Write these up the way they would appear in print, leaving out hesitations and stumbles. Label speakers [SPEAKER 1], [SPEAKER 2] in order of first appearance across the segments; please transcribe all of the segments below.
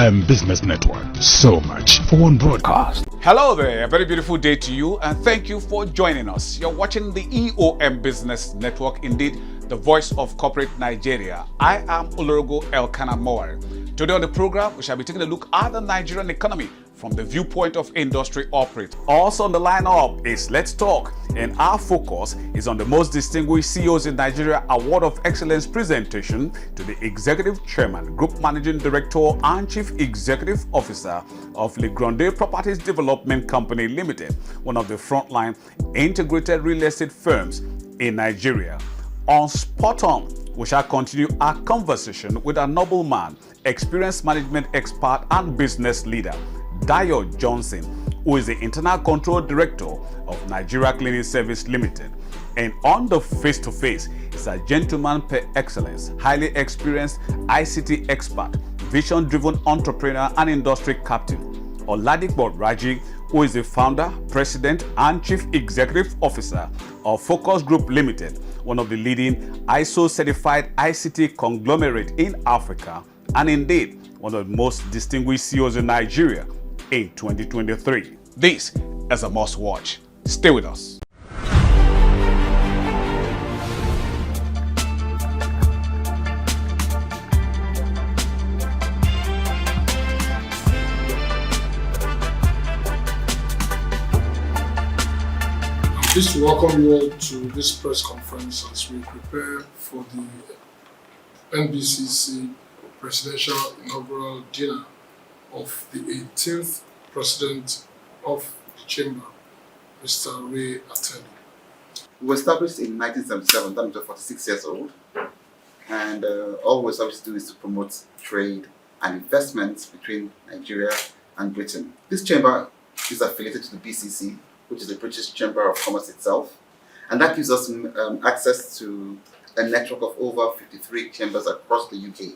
[SPEAKER 1] EOM Business Network. So much for one broadcast.
[SPEAKER 2] Hello there, a very beautiful day to you, and thank you for joining us. You're watching the EOM Business Network, indeed the voice of corporate Nigeria. I am Olorogo Elkanah Mowari. Today on the program, we shall be taking a look at the Nigerian economy from the viewpoint of industry operators. Also on the lineup is Let's Talk, and our focus is on the most distinguished CEOs in Nigeria Award of Excellence presentation to the Executive Chairman, Group Managing Director and Chief Executive Officer of LEGRANDE Properties Development Company Limited, one of the frontline integrated real estate firms in Nigeria. On Spot On, we shall continue our conversation with a nobleman, experienced management expert and business leader, Dayo Johnson, who is the Internal Control Director of Nigeria Cleaning Service Limited. And on the face-to-face is a gentleman per excellence, highly experienced ICT expert, vision-driven entrepreneur and industry captain, Oladipo Raji, who is the founder, president and chief executive officer of Focus Group Limited, one of the leading ISO-certified ICT conglomerate in Africa, and indeed one of the most distinguished CEOs in Nigeria in 2023. This is a must watch. Stay with us.
[SPEAKER 3] I'm pleased to welcome you all to this press conference as we prepare for the NBCC Presidential Inaugural Dinner of the 18th President of the Chamber, Mr. Ray Ateli.
[SPEAKER 4] We were established in 1977, that means we're 46 years old, and all we're established to do is to promote trade and investments between Nigeria and Britain. This chamber is affiliated to the BCC, which is the British Chamber of Commerce itself, and that gives us access to a network of over 53 chambers across the UK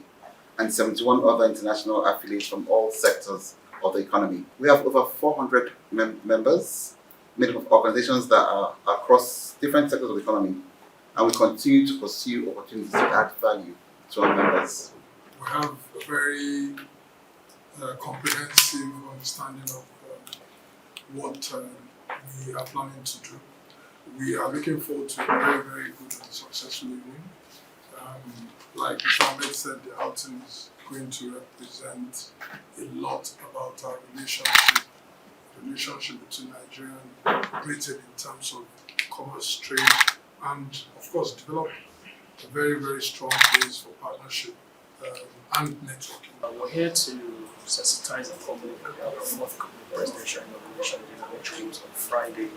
[SPEAKER 4] and 71 other international affiliates from all sectors of the economy. We have over 400 members, made up of organizations that are across different sectors of the economy, and we continue to pursue opportunities to add value to our members.
[SPEAKER 3] We have a very comprehensive understanding of what we are planning to do. We are looking forward to a very, very good and successful evening. Like Mohammed said, the outing is going to represent a lot about our relationship between Nigeria and Britain in terms of commerce, trade, and of course develop a very, very strong base for partnership and networking.
[SPEAKER 5] We're here to sensitize the public about the fourth presidential inauguration dinner, which was on Friday,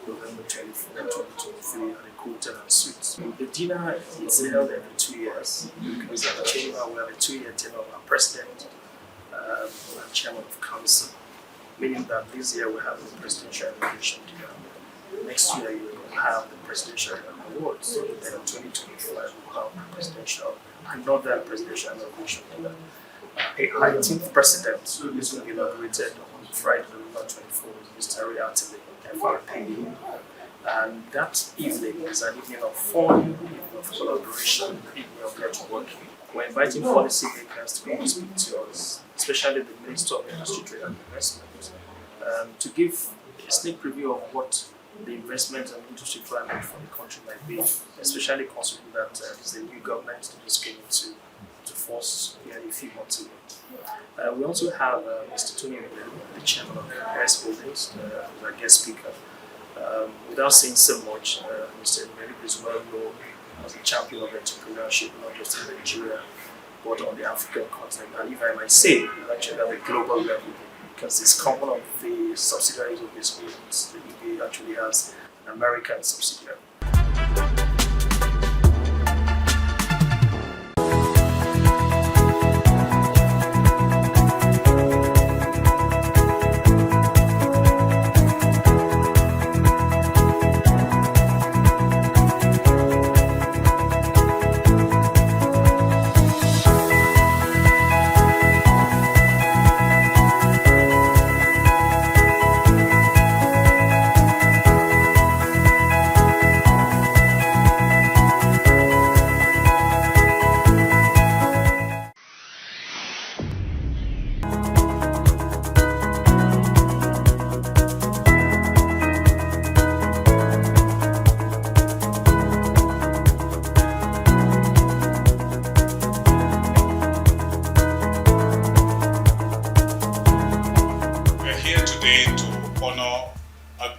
[SPEAKER 5] November 24, 2023 at the Hotel and Suites. The dinner is held every 2 years because at the chamber we have a 2-year tenure of our president and chairman of council, meaning that this year we have the presidential inauguration dinner. Next year you will have the presidential awards. Then in 2025 we'll have another presidential inauguration dinner. A 18th president is going to be inaugurated on Friday, November 24, Mr. Ray Ateli, FRP. And that evening is an evening of fun, evening of collaboration, evening of networking. We're inviting policy makers to come and speak to us, especially the Minister of Industry, Trade and Investment, to give a sneak preview of what the investment and industry climate for the country might be, especially considering that there's a new government that just came into force nearly a few months ago. We also have Mr. Tony, the chairman of S Holdings, as our guest speaker. Without saying so much, Mr. Mary is well known as a champion of entrepreneurship, not just in Nigeria, but on the African continent. And if I might say, actually at a global level, because it's common of the subsidiaries of this movement, the UK actually has an American subsidiary.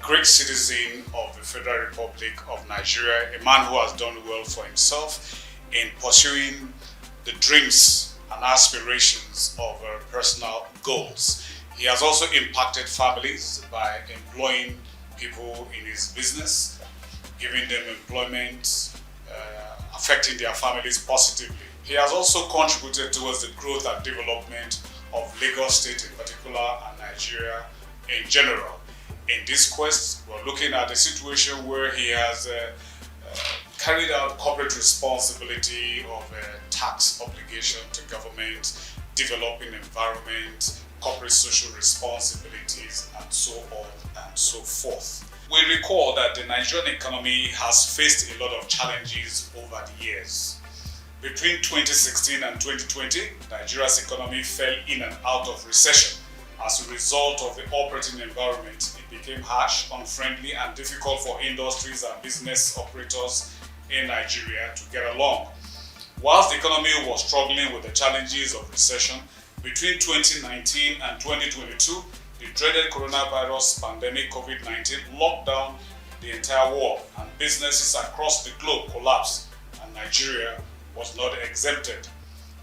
[SPEAKER 2] great citizen of the Federal Republic of Nigeria, a man who has done well for himself in pursuing the dreams and aspirations of personal goals. He has also impacted families by employing people in his business, giving them employment, affecting their families positively. He has also contributed towards the growth and development of Lagos State in particular and Nigeria in general. In this quest, we're looking at a situation where he has carried out corporate responsibility of tax obligation to government, developing environment, corporate social responsibilities, and so on and so forth. We recall that the Nigerian economy has faced a lot of challenges over the years. Between 2016 and 2020, Nigeria's economy fell in and out of recession. As a result of the operating environment, it became harsh, unfriendly, and difficult for industries and business operators in Nigeria to get along. Whilst the economy was struggling with the challenges of recession, between 2019 and 2022, the dreaded coronavirus pandemic COVID-19 locked down the entire world and businesses across the globe collapsed, and Nigeria was not exempted.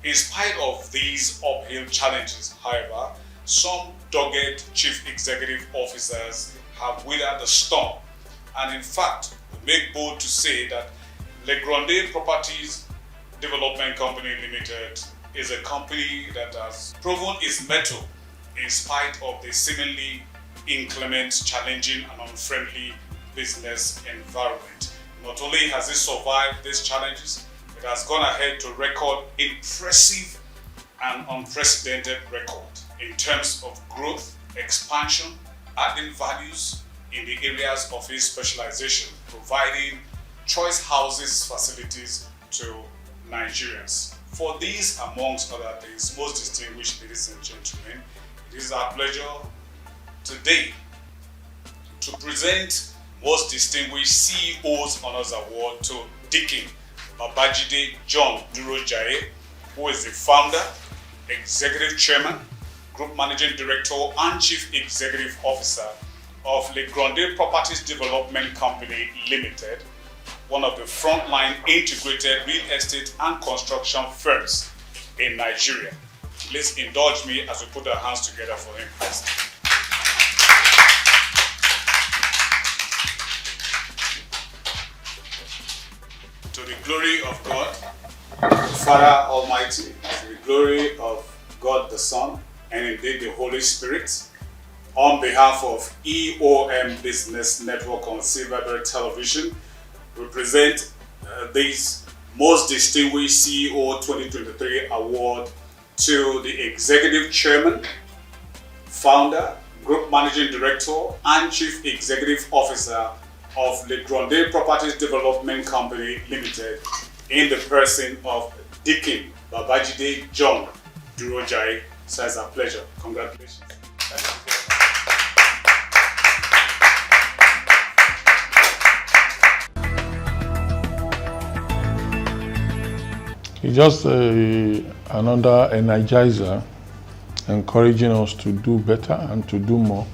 [SPEAKER 2] In spite of these uphill challenges, however, some dogged chief executive officers have weathered the storm, and in fact, we make bold to say that LEGRANDE Properties Development Company Limited is a company that has proven its mettle in spite of the seemingly inclement, challenging, and unfriendly business environment. Not only has it survived these challenges, it has gone ahead to record impressive and unprecedented record in terms of growth, expansion, adding values in the areas of its specialization, providing choice houses facilities to Nigerians. For these, amongst other things, most distinguished ladies and gentlemen, it is our pleasure today to present Most Distinguished CEO's Honors Award to Dikin Babajide John Durojaye, who is the founder, executive chairman, group managing director, and chief executive officer of LEGRANDE Properties Development Company Limited, one of the frontline integrated real estate and construction firms in Nigeria. Please indulge me as we put our hands together for him. To the glory of God, Father Almighty, to the glory of God the Son, and indeed the Holy Spirit, on behalf of EOM Business Network on Silverbird Television, we present this Most Distinguished CEO 2023 Award to the Executive Chairman, Founder, Group Managing Director, and Chief Executive Officer of LEGRANDE Properties Development Company Limited, in the person of Dikin Babajide John Durojaye. So it's a pleasure. Congratulations.
[SPEAKER 6] It's just another energizer, encouraging us to do better and to do more.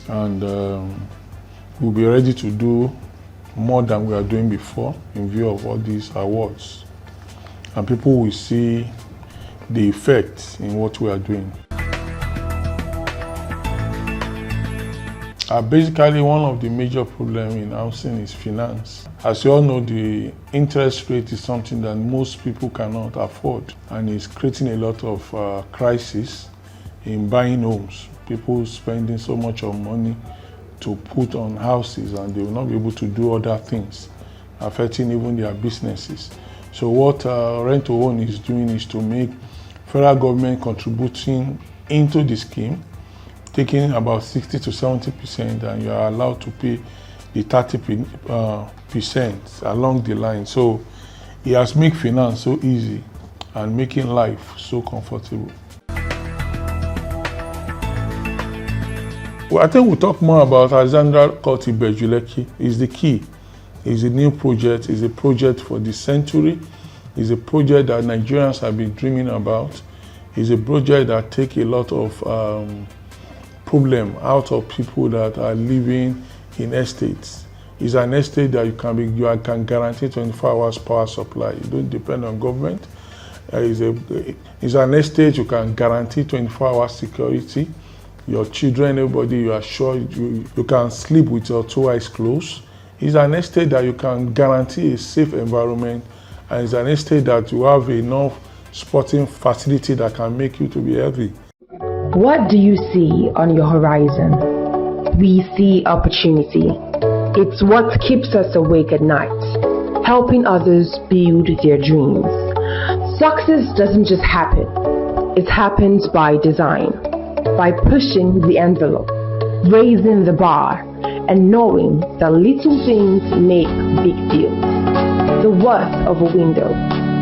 [SPEAKER 6] And we'll be ready to do more than we are doing before in view of all these awards. And people will see the effect in what we are doing. Basically, one of the major problems in housing is finance. As you all know, the interest rate is something that most people cannot afford, and it's creating a lot of crisis in buying homes. People spending so much of money to put on houses, and they will not be able to do other things, affecting even their businesses. So what Rent to Own is doing is to make federal government contributing into the scheme, taking about 60 to 70%, and you are allowed to pay the 30% along the line. So it has made finance so easy and making life so comfortable. Well, I think we'll talk more about Alexandra Koti Bejuleki. It's the key. It's a new project. It's a project for the century. It's a project that Nigerians have been dreaming about. It's a project that takes a lot of problem out of people that are living in estates. It's an estate that you can guarantee 24 hours power supply. You don't depend on government. It's an estate you can guarantee 24 hours security. Your children, everybody, you are sure you can sleep with your 2 eyes closed. It's an estate that you can guarantee a safe environment, and it's an estate that you have enough sporting facility that can make you to be healthy.
[SPEAKER 7] What do you see on your horizon? We see opportunity. It's what keeps us awake at night, helping others build their dreams. Success doesn't just happen. It happens by design, by pushing the envelope, raising the bar, and knowing that little things make big deals. The worth of a window,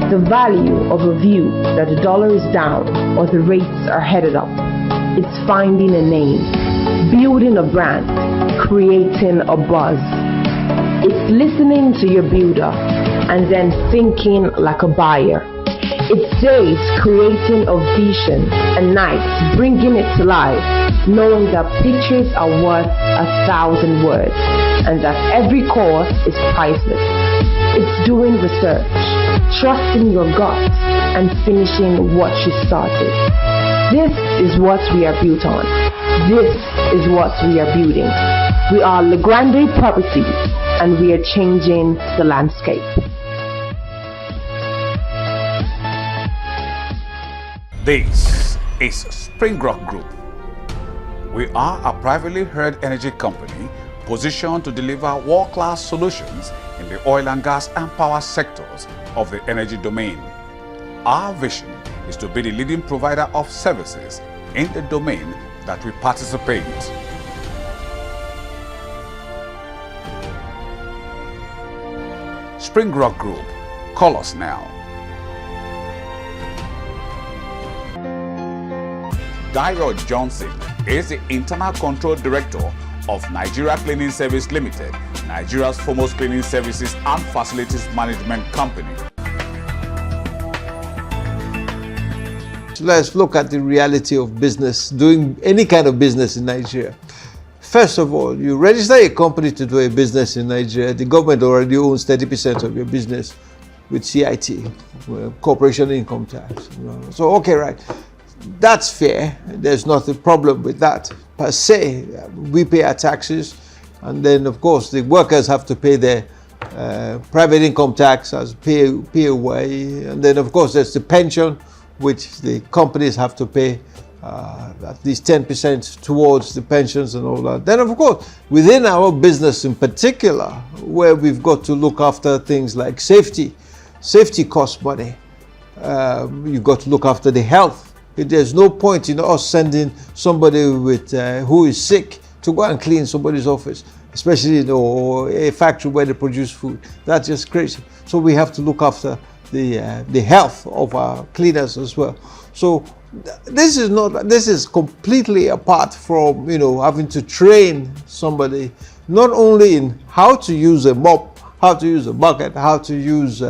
[SPEAKER 7] the value of a view that the dollar is down or the rates are headed up. It's finding a name, building a brand, creating a buzz. It's listening to your builder and then thinking like a buyer. It's days creating a vision and nights bringing it to life, knowing that pictures are worth 1,000 words and that every course is priceless. It's doing research, trusting your gut, and finishing what you started. This is what we are built on. This is what we are building. We are LEGRANDE Properties, and we are changing the landscape.
[SPEAKER 2] This is SPRINGROCK Group. We are a privately held energy company positioned to deliver world-class solutions in the oil and gas and power sectors of the energy domain. Our vision is to be the leading provider of services in the domain that we participate. SPRINGROCK Group. Call us now. Dio Johnson is the Internal Control Director of Nigeria Cleaning Service Limited, Nigeria's foremost cleaning services and facilities management company.
[SPEAKER 8] Let's look at the reality of business, doing any kind of business in Nigeria. First of all, you register a company to do a business in Nigeria. The government already owns 30% of your business with CIT, Corporation Income Tax. So, okay, right. That's fair. There's not a problem with that per se. We pay our taxes, and then, of course, the workers have to pay their private income tax as PAYE, and then, of course, there's the pension, which the companies have to pay at least 10% towards the pensions and all that. Then, of course, within our business in particular, where we've got to look after things like safety costs money. You've got to look after the health. There's no point in us sending somebody with who is sick to go and clean somebody's office, especially a factory where they produce food. That's just crazy. So we have to look after the health of our cleaners as well. So this is completely apart from having to train somebody not only in how to use a mop, how to use a bucket, how to use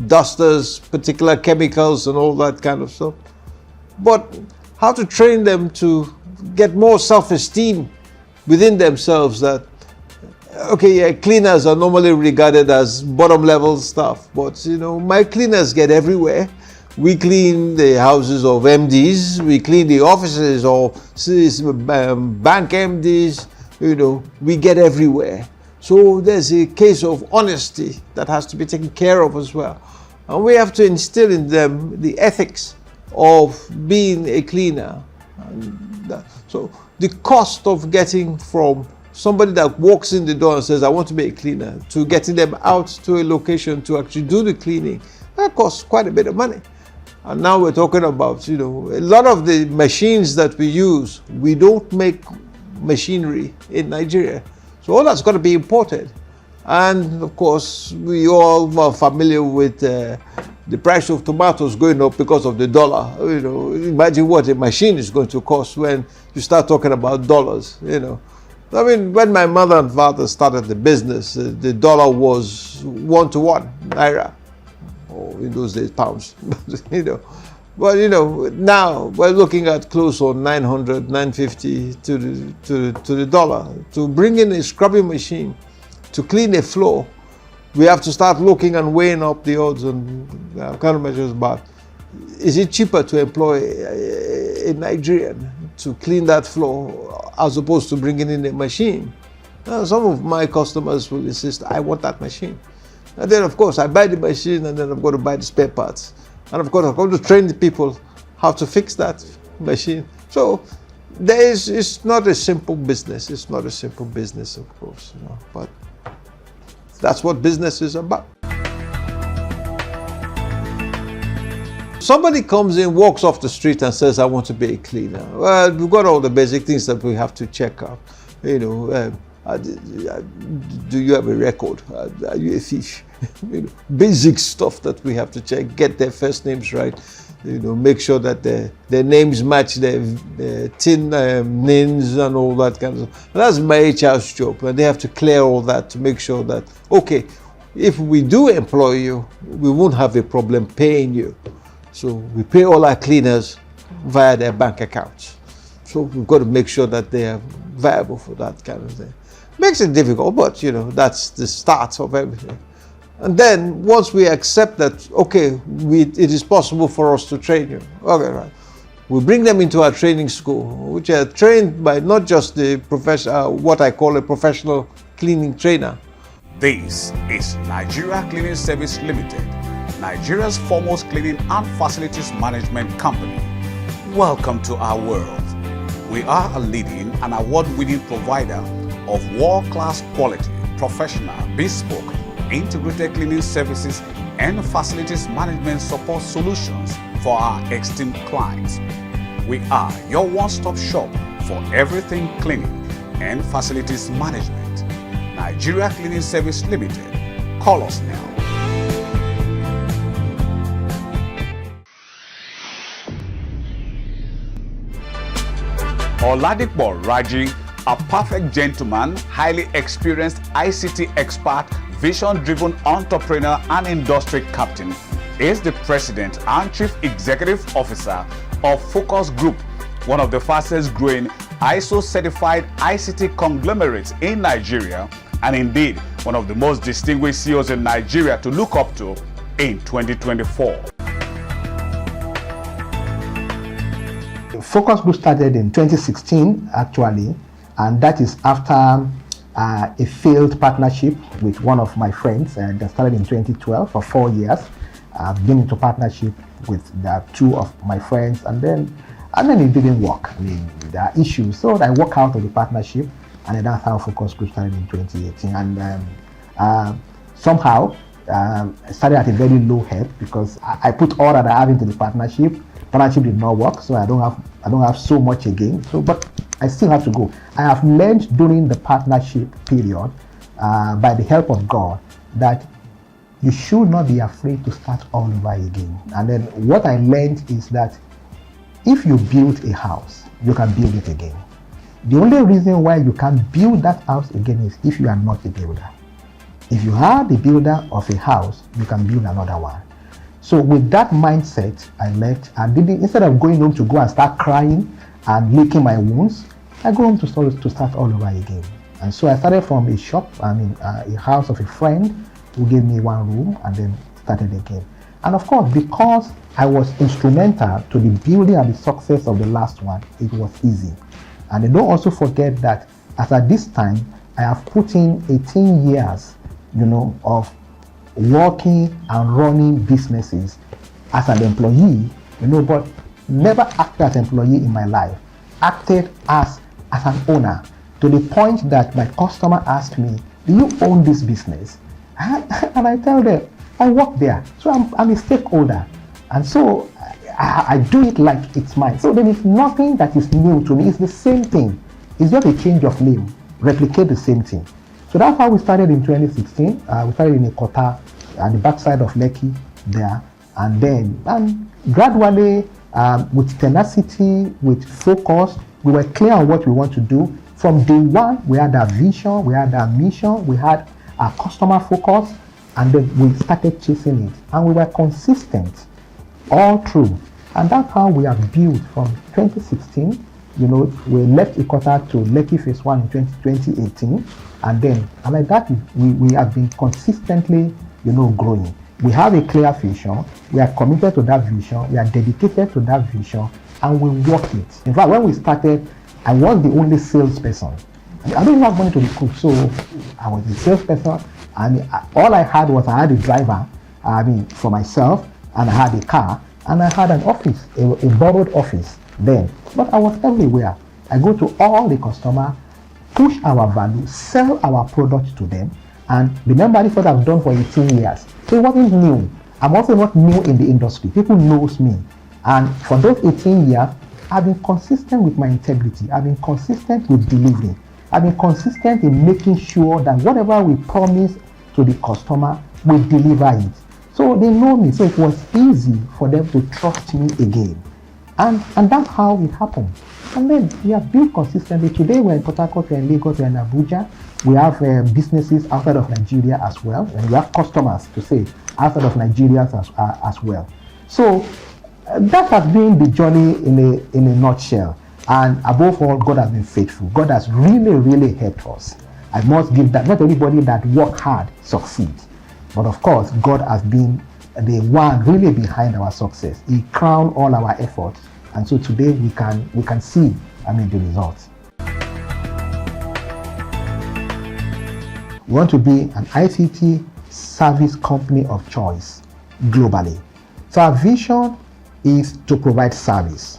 [SPEAKER 8] dusters, particular chemicals and all that kind of stuff, but how to train them to get more self-esteem within themselves that, okay, yeah, cleaners are normally regarded as bottom level stuff, but my cleaners get everywhere. We clean the houses of MDs, we clean the offices of bank MDs, we get everywhere. So there's a case of honesty that has to be taken care of as well. And we have to instill in them the ethics of being a cleaner. So the cost of getting from somebody that walks in the door and says, I want to be a cleaner, to getting them out to a location to actually do the cleaning, that costs quite a bit of money. And now we're talking about, a lot of the machines that we use, we don't make machinery in Nigeria. So all that's got to be imported. And of course, we all are familiar with the price of tomatoes going up because of the dollar. Imagine what a machine is going to cost when you start talking about dollars. I mean, when my mother and father started the business, the dollar was 1 to 1 naira, or in those days pounds. But now we're looking at close on 900, 950 to the dollar. To bring in a scrubbing machine to clean a floor, we have to start looking and weighing up the odds and countermeasures about, is it cheaper to employ a Nigerian to clean that floor as opposed to bringing in a machine? Some of my customers will insist, I want that machine. And then, of course, I buy the machine and then I'm going to buy the spare parts. And of course, I'm going to train the people how to fix that machine. So it's not a simple business. It's not a simple business, of course, but that's what business is about. Somebody comes in, walks off the street and says, I want to be a cleaner. Well, we've got all the basic things that we have to check out. Do you have a record? Are you a thief? Basic stuff that we have to check. Get their first names right. Make sure that their names match their tin names and all that kind of stuff. And that's my HR's job. And they have to clear all that to make sure that, okay, if we do employ you, we won't have a problem paying you. So we pay all our cleaners via their bank accounts. So we've got to make sure that they are viable for that kind of thing. Makes it difficult, but that's the start of everything. And then once we accept that, okay, it is possible for us to train you. Okay, right. We bring them into our training school, which are trained by not just the what I call a professional cleaning trainer.
[SPEAKER 2] This is Nigeria Cleaning Service Limited, Nigeria's foremost cleaning and facilities management company. Welcome to our world. We are a leading and award-winning provider of world-class quality, professional, bespoke, integrated cleaning services and facilities management support solutions for our esteemed clients. We are your one-stop shop for everything cleaning and facilities management. Nigeria Cleaning Service Limited. Call us now. Oladipo Raji, a perfect gentleman, highly experienced ICT expert, vision-driven entrepreneur and industry captain, is the president and chief executive officer of Focus Group, one of the fastest growing ISO-certified ICT conglomerates in Nigeria, and indeed one of the most distinguished CEOs in Nigeria to look up to in 2024.
[SPEAKER 9] Focus Group started in 2016 actually, and that is after a failed partnership with one of my friends that started in 2012 for 4 years. I've been into partnership with two of my friends, and then it didn't work. There are issues, so I walked out of the partnership, and then that's how Focus Group started in 2018. And somehow I started at a very low head because I put all that I have into the partnership. Partnership did not work, so I don't have so much again. So, but I still have to go. I have learned during the partnership period, by the help of God, that you should not be afraid to start all over again. And then what I learned is that if you build a house, you can build it again. The only reason why you can't build that house again is if you are not a builder. If you are the builder of a house, you can build another one. So with that mindset, I left, and instead of going home to go and start crying and licking my wounds, I go home to start all over again. And so I started from a shop, a house of a friend who gave me one room, and then started again. And of course, because I was instrumental to the building and the success of the last one, it was easy. And don't also forget that as at this time, I have put in 18 years, of working and running businesses as an employee, but never acted as an employee in my life. Acted as an owner, to the point that my customer asked me, do you own this business? And I tell them, I work there, so I'm a stakeholder. And so I do it like it's mine. So there is nothing that is new to me. It's the same thing. It's just a change of name, replicate the same thing. So that's how we started in 2016. We started in a Kota at the backside of Lekki there. And then gradually, with tenacity, with focus, we were clear on what we want to do. From day one, we had our vision, we had our mission, we had our customer focus, and then we started chasing it. And we were consistent all through. And that's how we have built from 2016. We left ETCETERA to Lekki Phase 1 in 2018. And then, and like that, we have been consistently, growing. We have a clear vision. We are committed to that vision. We are dedicated to that vision, and we work it. In fact, when we started, I was the only salesperson. I didn't have money to recruit, so I was the salesperson, and all I had a driver, for myself, and I had a car, and I had an office, a borrowed office then. But I was everywhere. I go to all the customers, push our value, sell our products to them, and remember, this is what I've done for 18 years. So it wasn't new. I'm also not new in the industry. People knows me. And for those 18 years, I've been consistent with my integrity. I've been consistent with delivering. I've been consistent in making sure that whatever we promise to the customer, we deliver it. So they know me. So it was easy for them to trust me again. And that's how it happened. And then we have built consistently. Today we're in Port Harcourt, we're in Lagos, we're in Abuja. We have businesses outside of Nigeria as well. And we have customers, to say, outside of Nigeria as well. So that has been the journey in a nutshell. And above all, God has been faithful. God has really, really helped us. I must give that. Not everybody that work hard succeeds. But of course, God has been the one really behind our success. He crowned all our efforts. And so today we can see, the results. We want to be an ICT service company of choice globally. So our vision is to provide service,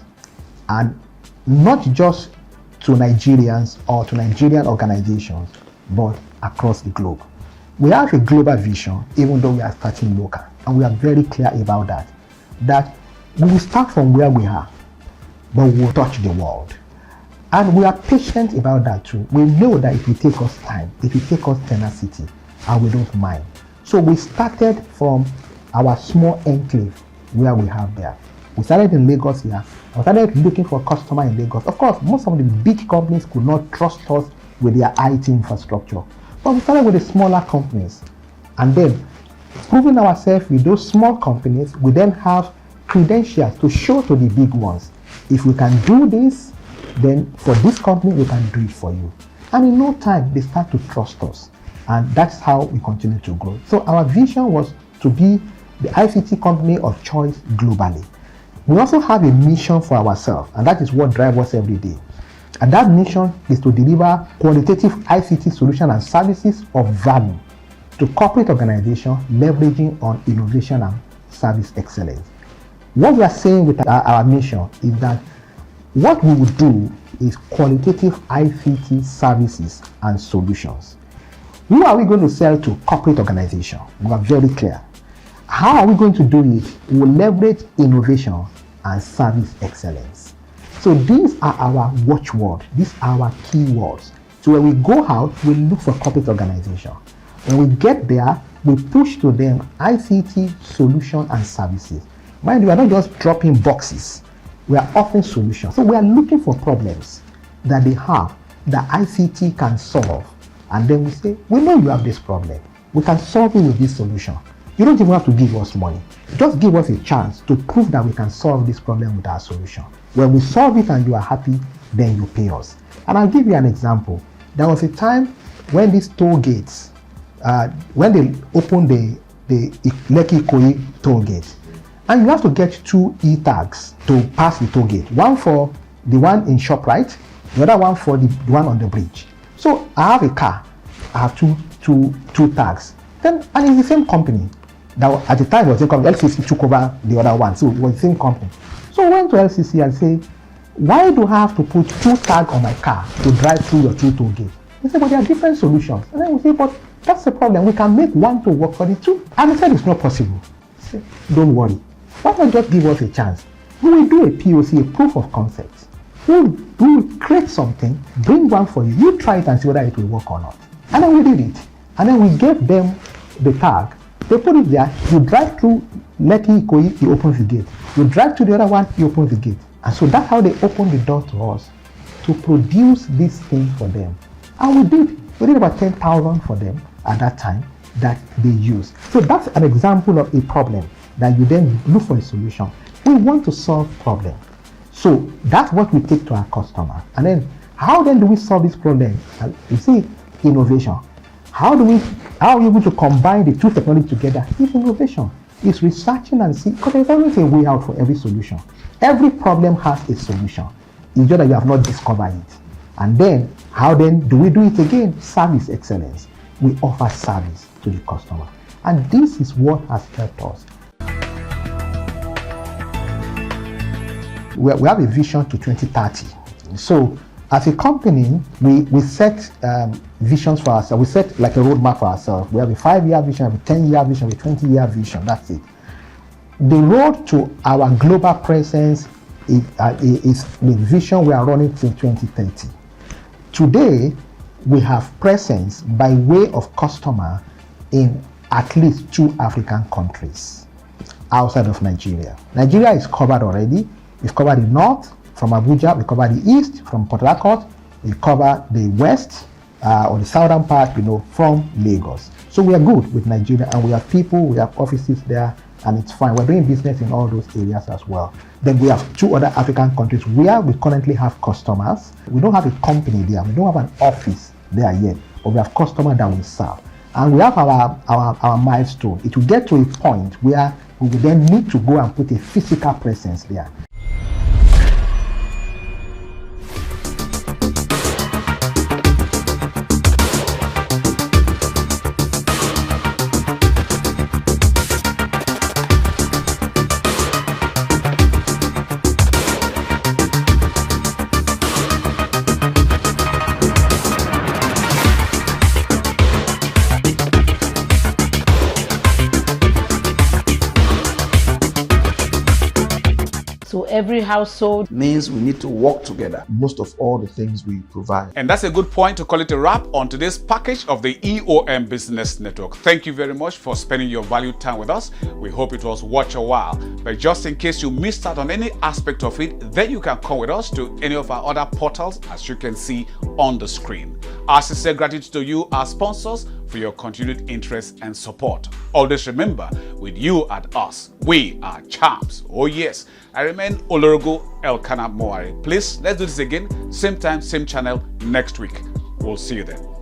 [SPEAKER 9] and not just to Nigerians or to Nigerian organizations, but across the globe. We have a global vision, even though we are starting local, and we are very clear about that we will start from where we are, but we will touch the world. And we are patient about that too. We know that it will take us time, it will take us tenacity, and we don't mind. So we started from our small enclave where we have there. We started in Lagos here. We started looking for customers in Lagos. Of course, most of the big companies could not trust us with their IT infrastructure. But we started with the smaller companies. And then, proving ourselves with those small companies, we then have credentials to show to the big ones. If we can do this, then for this company, we can do it for you. And in no time, they start to trust us. And that's how we continue to grow. So our vision was to be the ICT company of choice globally. We also have a mission for ourselves, and that is what drives us every day. And that mission is to deliver qualitative ICT solutions and services of value to corporate organizations leveraging on innovation and service excellence. What we are saying with our mission is that what we would do is qualitative ICT services and solutions. Who are we going to sell to? Corporate organizations. We are very clear. How are we going to do it? We will leverage innovation and service excellence. So these are our watchwords. These are our keywords. So when we go out, we look for corporate organizations. When we get there, we push to them ICT solutions and services. Mind you, we are not just dropping boxes. We are offering solutions. So we are looking for problems that they have that ICT can solve. And then we say, we know you have this problem. We can solve it with this solution. You don't even have to give us money. Just give us a chance to prove that we can solve this problem with our solution. When we solve it and you are happy, then you pay us. And I'll give you an example. There was a time when these toll gates, when they opened the Lekki-Ikoyi toll gate, and you have to get 2 e-tags to pass the toll gate. One for the one in ShopRite, the other one for the one on the bridge. So I have a car, I have two tags. Then, and it's the same company. That at the time it was the company, LCC took over the other one, so it was the same company. So I went to LCC and say, why do I have to put 2 tags on my car to drive through your 2 toll gates? They said, but there are different solutions. And then we say, but that's the problem. We can make one to work for the 2. And I said, it's not possible. I said, don't worry. Why not just give us a chance? We will do a POC, a proof of concept. We will create something, bring one for you. You try it and see whether it will work or not. And then we did it. And then we gave them the tag. They put it there. You drive through Lekki-Ikoyi, he opens the gate. You drive to the other one, he opens the gate. And so that's how they opened the door to us to produce this thing for them. And we did. We did about 10,000 for them at that time that they used. So that's an example of a problem. that you then look for a solution. We want to solve problems. So that's what we take to our customer. And then how then do we solve this problem? You see, innovation. How are we able to combine the two technologies together? It's innovation. It's researching and see, because there's always a way out for every solution. Every problem has a solution. It's just that you have not discovered it. And then, how then do we do it again? Service excellence. We offer service to the customer. And this is what has helped us. We have a vision to 2030. So, as a company, we set visions for ourselves. We set like a roadmap for ourselves. We have a 5-year vision, a 10-year vision, a 20-year vision. That's it. The road to our global presence is the vision we are running till 2030. Today, we have presence by way of customer in at least 2 African countries outside of Nigeria. Nigeria is covered already. We've covered the north from Abuja, we cover the east from Port Harcourt, we cover the west or the southern part, from Lagos. So we are good with Nigeria, and we have people, we have offices there, and it's fine. We're doing business in all those areas as well. Then we have 2 other African countries where we currently have customers. We don't have a company there, we don't have an office there yet, but we have customers that we serve. And we have our milestone. It will get to a point where we will then need to go and put a physical presence there.
[SPEAKER 10] Every household
[SPEAKER 11] means we need to work together. Most of all the things we provide.
[SPEAKER 2] And that's a good point to call it a wrap on today's package of the EOM Business Network. Thank you very much for spending your valued time with us. We hope it was worth a while. But just in case you missed out on any aspect of it, then you can come with us to any of our other portals, as you can see on the screen. Our sincere gratitude to you, our sponsors, for your continued interest and support. Always remember, with you and us, we are champs. Oh yes, I remain Olorogo Elkanah Moari. Please, let's do this again, same time, same channel next week. We'll see you then.